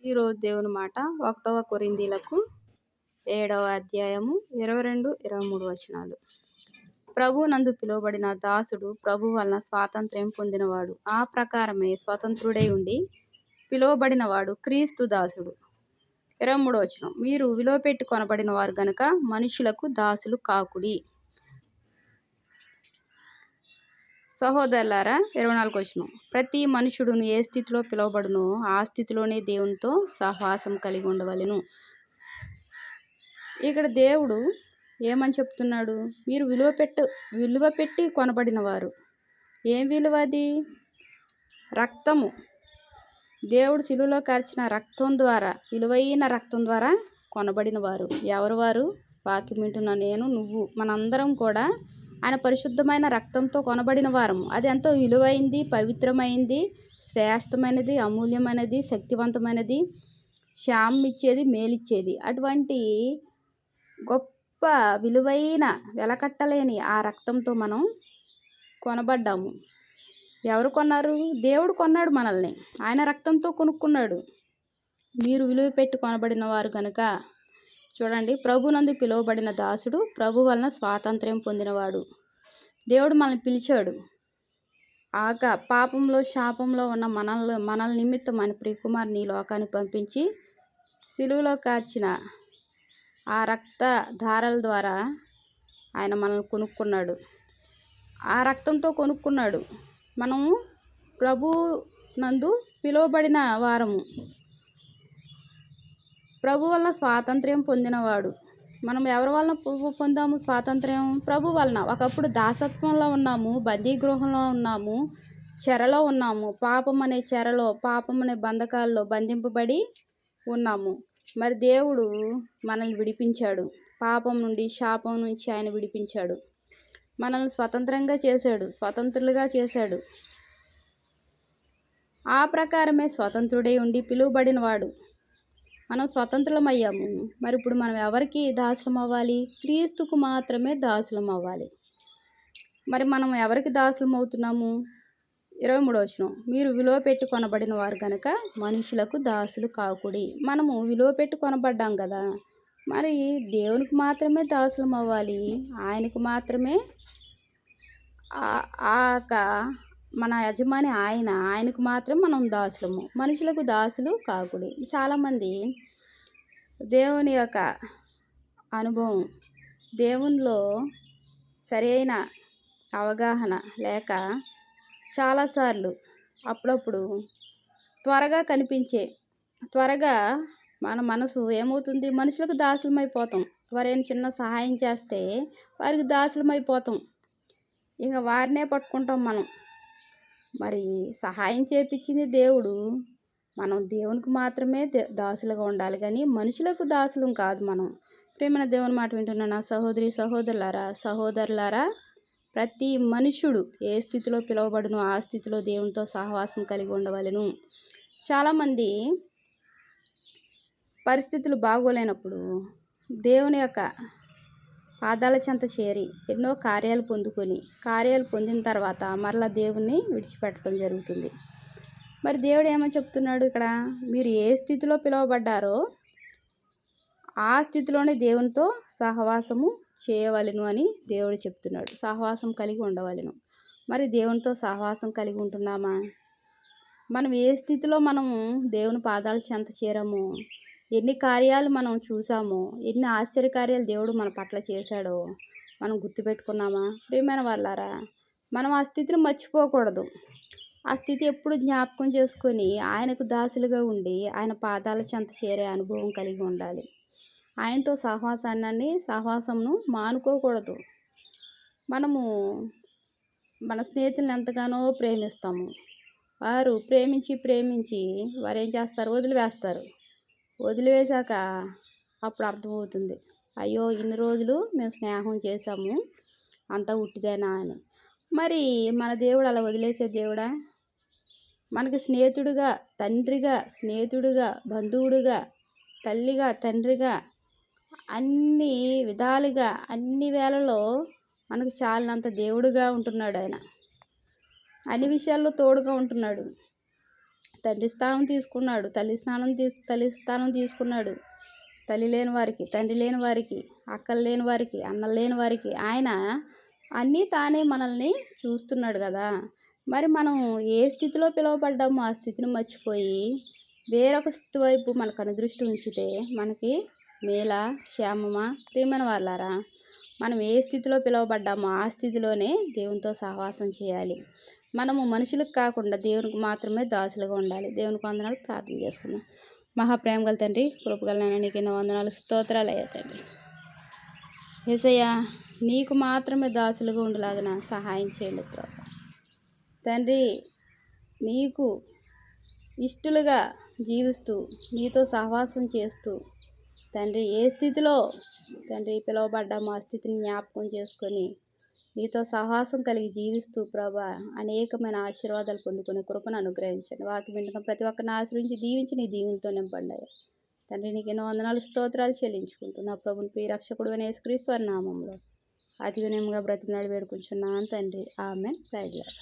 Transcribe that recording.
ఈరోజు దేవుని మాట 1 కొరింథీలకు 7వ అధ్యాయము 22, 23 వచనాలు. ప్రభువునందు పిలువబడిన దాసుడు ప్రభు వలన స్వాతంత్ర్యం పొందినవాడు. ఆ ప్రకారమే స్వతంత్రుడై ఉండి పిలువబడినవాడు క్రీస్తు దాసుడు. 23 వచనం. మీరు విలువపెట్టి కొనబడిన వారు గనుక మనుషులకు దాసులు కాకుడి. సహోదరులారా 24 వచనం. ప్రతి మనుషుడును ఏ స్థితిలో పిలువబడునో ఆ స్థితిలోనే దేవునితో సహవాసం కలిగి ఉండవలెను. ఇక్కడ దేవుడు ఏమని చెప్తున్నాడు? మీరు విలువ పెట్టి కొనబడిన వారు. ఏం విలువ అది? రక్తము. దేవుడు శిలువలో కార్చిన రక్తం ద్వారా, విలువైన రక్తం ద్వారా కొనబడిన వారు. ఎవరు వారు? వాక్యం వింటున్న నేను, నువ్వు, మనందరం కూడా ఆయన పరిశుద్ధమైన రక్తంతో కొనబడిన వారము. అది ఎంతో విలువైంది, పవిత్రమైంది, శ్రేష్టమైనది, అమూల్యమైనది, శక్తివంతమైనది, క్షేమం ఇచ్చేది, మేలిచ్చేది. అటువంటి గొప్ప విలువైన వెలకట్టలేని ఆ రక్తంతో మనం కొనబడ్డాము. ఎవరు కొన్నారు? దేవుడు కొన్నాడు మనల్ని. ఆయన రక్తంతో కొనుక్కున్నాడు. మీరు విలువ పెట్టి కొనబడిన వారు కనుక చూడండి, ప్రభునందు పిలువబడిన దాసుడు ప్రభు వలన స్వాతంత్ర్యం పొందినవాడు. దేవుడు మనల్ని పిలిచాడు. పాపంలో శాపంలో ఉన్న మనల నిమిత్తం ఆయన ప్రియకుమారుని లోకానికి పంపించి శిలువలో కార్చిన ఆ రక్త ధారల ద్వారా ఆయన మనల్ని కొనుక్కున్నాడు. ఆ రక్తంతో కొనుక్కున్నాడు. మనము ప్రభు నందు పిలువబడిన వారము. ప్రభు వలన స్వాతంత్ర్యం పొందినవాడు. మనం ఎవరి వలన పొందాము స్వాతంత్ర్యం? ప్రభు వలన. ఒకప్పుడు దాసత్వంలో ఉన్నాము, బందీగృహంలో ఉన్నాము, చెరలో ఉన్నాము. పాపం అనే చెరలో, పాపం అనే బంధకాల్లో బంధింపబడి ఉన్నాము. మరి దేవుడు మనల్ని విడిపించాడు. పాపం నుండి, శాపం నుంచి ఆయన విడిపించాడు. మనల్ని స్వతంత్రంగా చేశాడు, స్వతంత్రులుగా చేశాడు. ఆ ప్రకారమే స్వతంత్రుడై ఉండి పిలువబడిన వాడు. మనం స్వతంత్రులమయ్యాము. మరి ఇప్పుడు మనం ఎవరికి దాసులం అవ్వాలి? క్రీస్తుకు మాత్రమే దాసులం అవ్వాలి. మరి మనం ఎవరికి దాసులం అవుతున్నాము? 23 వచనం. మీరు విలువ పెట్టి కొనబడిన వారు కనుక మనుషులకు దాసులు కాకుడి. మనము విలువ పెట్టి కొనబడ్డాం కదా, మరి దేవునికి మాత్రమే దాసులం అవ్వాలి. ఆయనకు మాత్రమే మన యజమాని ఆయనకు మాత్రం మనం దాసులము. మనుషులకు దాసులు కాకుడి. చాలామంది దేవుని యొక్క అనుభవం, దేవునిలో సరైన అవగాహన లేక చాలాసార్లు అప్పుడప్పుడు త్వరగా మన మనసు ఏమవుతుంది? మనుషులకు దాసులమైపోతాం. వారైనా చిన్న సహాయం చేస్తే వారికి దాసులమైపోతాం. ఇంకా వారినే పట్టుకుంటాం మనం. మరి సహాయం చేపించింది దేవుడు. మనం దేవునికి మాత్రమే దాసులుగా ఉండాలి కానీ మనుషులకు దాసులం కాదు మనం. ప్రేమైన దేవుని మాట వింటున్న నా సహోదరులారా, ప్రతి మనుషుడు ఏ స్థితిలో పిలువబడునో ఆ స్థితిలో దేవునితో సహవాసం కలిగి ఉండవలెను. చాలామంది పరిస్థితులు బాగోలేనప్పుడు దేవుని యొక్క పాదాల చెంత చేరి ఎన్నో కార్యాలు పొందిన తర్వాత మరలా దేవుణ్ణి విడిచిపెట్టడం జరుగుతుంది. మరి దేవుడు ఏమని చెప్తున్నాడు ఇక్కడ? మీరు ఏ స్థితిలో పిలువబడ్డారో ఆ స్థితిలోనే దేవునితో సహవాసము చేయవలెను అని దేవుడు చెప్తున్నాడు. సహవాసం కలిగి ఉండవలెను. మరి దేవునితో సహవాసం కలిగి ఉంటున్నామా? మనం ఏ స్థితిలో మనము దేవుని పాదాల చెంత చేరామో, ఎన్ని కార్యాలు మనం చూసామో, ఎన్ని ఆశ్చర్యకార్యాలు దేవుడు మన పట్ల చేశాడో మనం గుర్తుపెట్టుకున్నామా? ప్రియమైన వాళ్ళారా, మనం ఆ స్థితిని మర్చిపోకూడదు. ఆ స్థితి ఎప్పుడు జ్ఞాపకం చేసుకొని ఆయనకు దాసులుగా ఉండి ఆయన పాదాల చెంత చేరే అనుభవం కలిగి ఉండాలి. ఆయనతో సహవాసంను మానుకోకూడదు. మనము మన స్నేహితులను ఎంతగానో ప్రేమిస్తాము. వారు ప్రేమించి వారు ఏం చేస్తారు? వదిలివేశాక అప్పుడు అర్థమవుతుంది, అయ్యో ఇన్ని రోజులు మేము స్నేహం చేశాము, అంతా ఉట్టిదేనా అని. మరి మన దేవుడు అలా వదిలేసే దేవుడా? మనకి స్నేహితుడిగా, తండ్రిగా, బంధువుడిగా, తల్లిగా, తండ్రిగా, అన్ని విధాలుగా, అన్ని వేళలో మనకు చాలినంత దేవుడుగా ఉంటున్నాడు. ఆయన అన్ని విషయాల్లో తోడుగా ఉంటున్నాడు. తండ్రి స్థానం తీసుకున్నాడు, తల్లి స్థానం తీసుకున్నాడు. తల్లి లేని వారికి, తండ్రి లేని వారికి, అక్కలు లేని వారికి, అన్నలు లేని వారికి ఆయన అన్నీ తానే మనల్ని చూస్తున్నాడు కదా. మరి మనం ఏ స్థితిలో పిలువబడ్డామో ఆ స్థితిని మర్చిపోయి వేరొక స్థితి వైపు మన కనుదృష్టి ఉంచితే మనకి మేలా క్షేమమా? ప్రియమైన వాళ్ళారా, మనం ఏ స్థితిలో పిలువబడ్డామో ఆ స్థితిలోనే దేవునితో సహవాసం చేయాలి. మనము మనుషులకు కాకుండా దేవునికి మాత్రమే దాసులుగా ఉండాలి. దేవునికి వందనాలు. ప్రార్థన చేసుకుందాం. మహాప్రేమ గల తండ్రి, కృపగల నాయనా, నీకు ఎన్నో వందనాలు, స్తోత్రాలు అయ్యా తండ్రి. యేసయ్యా, నీకు మాత్రమే దాసులుగా ఉండలాగిన సహాయం చేయండి ప్రభు. తండ్రి, నీకు ఇష్టలుగా జీవిస్తూ నీతో సహవాసం చేస్తూ తండ్రి ఏ స్థితిలో తండ్రి పిలువబడ్డామో ఆ స్థితిని జ్ఞాపకం చేసుకొని నీతో సహవాసం కలిగి జీవిస్తూ ప్రభా అనేకమైన ఆశీర్వాదాలు పొందుకునే కృపను అనుగ్రహించండి. వాక్యం వింటున్న ప్రతి ఒక్కరిని ఆశ్రయించి దీవించి నీ దీవులతో నింపండి. తండ్రి, నీకు ఎన్నో వందనాలు, స్తోత్రాలు చెల్లించుకుంటూ నా ప్రభుని ప్రియ రక్షకుడు అనే యేసుక్రీస్తు వారి నామంలో అతి వినయంగా బ్రతిమలాడి వేడుకుంటున్నాను తండ్రి. ఆమేన్. Praise lord.